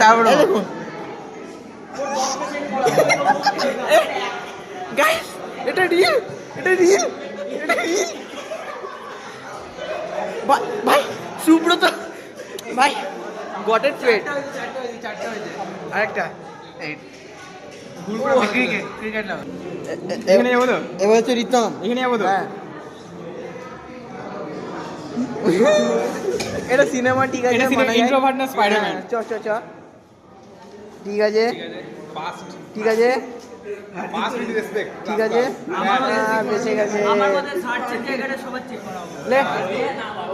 তারপরে দেখুন গাইস, এটা রিয়েল, এটা রিয়েল, এটা রিয়েল। ভাই সুব্রত ভাই গটের ট্রেড আরেকটা ক্রিকেট না এখানে যাবো তো, এবার হচ্ছে রিতম। এখানে যাবো তো। হ্যাঁ এটা সিনেমা, ঠিক আছে, ইন্ট্রোভার্ট না স্পাইডারম্যান? চ চ চ ঠিক আছে, ঠিক আছে, ঠিক আছে, বেঁচে গেছে। লে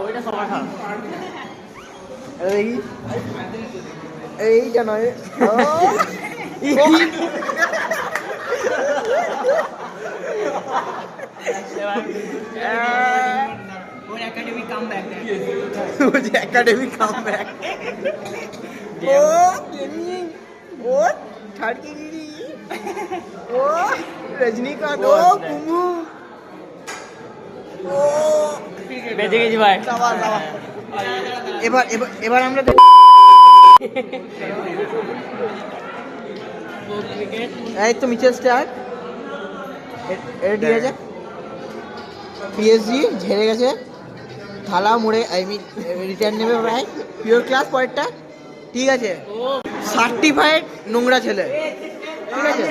ওইটা সবার খারাপ। দেখি এইটা নয়, একাডেমিক কামব্যাক একাডেমিক কামব্যাক। ও গেমিং, ও থার্ড কেজি, ও রজনীকান্ত, ও কুমু, ও বেঁচে গেছি ভাই। সাবাস সাবাস। এবার এবার এবার আমরা এই তো মিচেল স্টার্ক, এটা ঠিক আছে। পিএসজি ঝেড়ে গেছে, থালা মুড়ে, আই মিন রিটার্ন নেবে ভাই। পিওর ক্লাস পরেরটা, ঠিক আছে। সার্টিফাইড নোংরা ছেলে, ঠিক আছে।